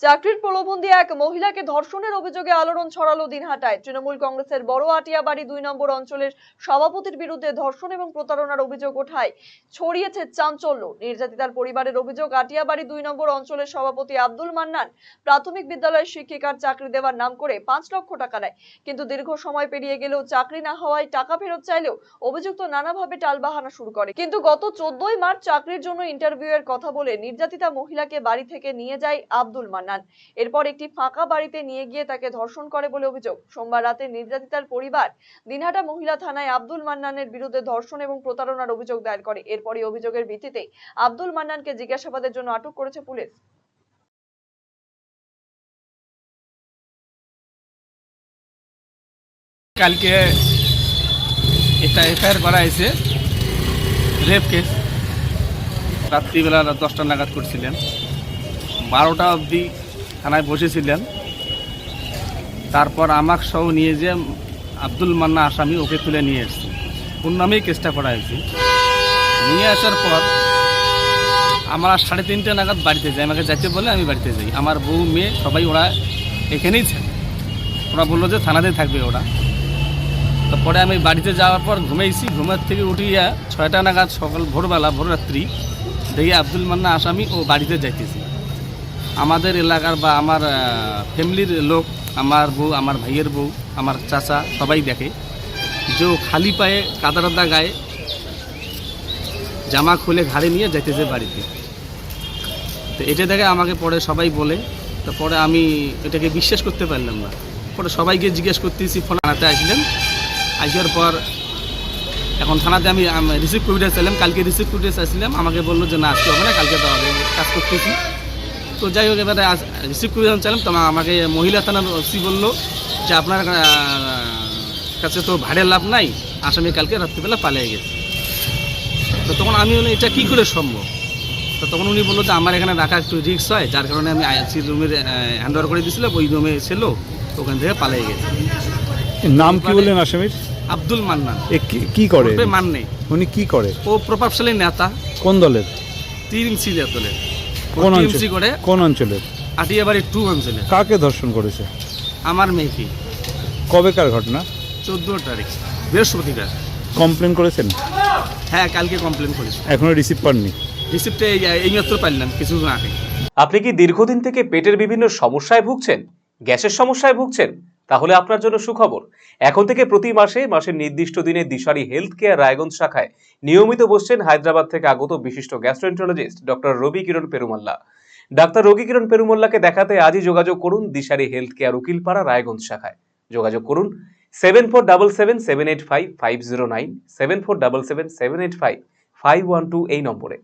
চাকরির প্রলোভন দিয়ে এক মহিলাকে ধর্ষণের অভিযোগে আলোড়ন ছড়ালো দিনহাটায়। তৃণমূল কংগ্রেসের বড় আটিয়াবাড়ি 2 নম্বর অঞ্চলের সভাপতির বিরুদ্ধে ধর্ষণ এবং প্রতারণার অভিযোগ ওঠায় ছড়িয়েছে চাঞ্চল্য। নির্যাতিতার পরিবারের অভিযোগ, আটিয়াবাড়ি 2 নম্বর অঞ্চলের সভাপতি আব্দুল মান্নান প্রাথমিক বিদ্যালয়ের শিক্ষিকার চাকরি দেওয়ার নাম করে 5 লক্ষ টাকা নেয়, কিন্তু দীর্ঘ সময় পেরিয়ে গেলেও চাকরি না হওয়ায় টাকা ফেরত চাইলেও অভিযুক্ত নানাভাবে টালবাহানা শুরু করে। কিন্তু গত 14 মার্চ চাকরির জন্য ইন্টারভিউ এর কথা বলে নির্যাতিতা মহিলাকে বাড়ি থেকে নিয়ে যায় আব্দুল মান্নান। এরপর একটি ফাঁকা বাড়িতে নিয়ে গিয়ে তাকে ধর্ষণ করে বলে অভিযোগ। সোমবার রাতে নির্যাতিতার পরিবার দিনহাটা মহিলা থানায় আব্দুল মান্নানের বিরুদ্ধে ধর্ষণ এবং প্রতারণার অভিযোগ দায়ের করে। এরপরই অভিযোগের ভিত্তিতে আব্দুল মান্নানকে জিজ্ঞাসাবাদের জন্য আটক করেছে পুলিশ। কালকে একটা এফআইআর করা হয়েছে, রেপ কেস। রাত্রিবেলা 10টা নাগাদ করছিলেন, 12টা অবধি থানায় বসেছিলেন। তারপর আমাকে সহ নিয়ে যে আব্দুল মান্না আসামি, ওকে তুলে নিয়ে এসেছি। ওর নামেই কেসটা করা হয়েছে। নিয়ে আসার পর আমরা 3:30 নাগাদ বাড়িতে যাই। আমাকে যাইতে বলে আমি বাড়িতে যাই। আমার বউ, মেয়ে সবাই ওরা এখানেই থাকে। ওরা বললো যে থানাতে থাকবে ওরা। তারপরে আমি বাড়িতে যাওয়ার পর ঘুমাইছি। ঘুমের থেকে উঠিয়া 6টা নাগাদ সকাল ভোরবেলা, ভোররাত্রি দেখি আব্দুল মান্না আসামি ও বাড়িতে যাইতেছি। আমাদের এলাকার বা আমার ফ্যামিলির লোক, আমার বউ, আমার ভাইয়ের বউ, আমার চাচা সবাই দেখে যে ও খালি পায়ে, কাদা গায়ে, জামা খুলে ঘাড়ে নিয়ে যাইতেছে বাড়িতে। তো এটা দেখে আমাকে পরে সবাই বলে। তো পরে আমি এটাকে বিশ্বাস করতে পারলাম না। পরে সবাইকে জিজ্ঞেস করতেছি, ফোন আনাতে আসলেন। আসার পর এখন থানাতে আমি রিসিভ করে চাইলাম। কালকে রিসিভ করে চাইছিলাম, আমাকে বললো যে না আজকে হবে না, কালকে তো হবে, কাজ করতেছি। তো যাই হোক, এবারে রিসিভ করে চাইলাম। তো আমাকে মহিলা থানার ওসি বললো যে আপনার কাছে তো ভাড়ের লাভ নাই, আসামি কালকে রাত্রিবেলা পালিয়ে গেছে। তো তখন আমি বলি এটা কী করে সম্ভব? তো তখন উনি বললো যে আমার এখানে রাখা একটু রিস্ক হয়, যার কারণে আমি আইসি রুমের হ্যান্ড ওভার করে দিয়েছিলাম। ওই রুমে ছিল, ওখান থেকে পালিয়ে গেছে। নাম কি বললেন আসামির? আব্দুল মান্নান। কি করে? মান্নে। উনি কি করে? ও প্রভাবশালী নেতা। কোন দলের? টিএমসি দলের। কোন অঞ্চল করে? কোন অঞ্চলের? আটিয়াবাড়ি 2 অঞ্চলে। কাকে ধর্ষণ করেছে? আমার মেয়েকে। কবেকার ঘটনা? 14 তারিখ, বৃহস্পতিবার। কমপ্লেন করেছেন? হ্যাঁ, কালকে কমপ্লেন করেছি। এখনো রিসিভ পাননি? রিসিপ্টে এইমাত্র পাইলাম কিছুদিন আগে। আপনি কি দীর্ঘদিন থেকে পেটের বিভিন্ন সমস্যায় ভুগছেন? গ্যাসের সমস্যায় ভুগছেন? তাহলে আপনার জন্য সুখবর। এখন থেকে প্রতি মাসের নির্দিষ্ট দিনে দিশারি হেলথ কেয়ার রায়গঞ্জ শাখায় নিয়মিত বসছেন হায়দ্রাবাদ থেকে আগত বিশিষ্ট গ্যাস্ট্রোএন্টারোলজিস্ট ডক্টর রবি কিরণ পেরুমাল্লা। ডাক্তার রবি কিরণ পেরুমাল্লাকে দেখাতে আজই যোগাযোগ করুন দিশারি হেলথ কেয়ার উকিলপাড়া রায়গঞ্জ শাখায়। যোগাযোগ করুন 7477785509, 7477785512 এই নম্বরে।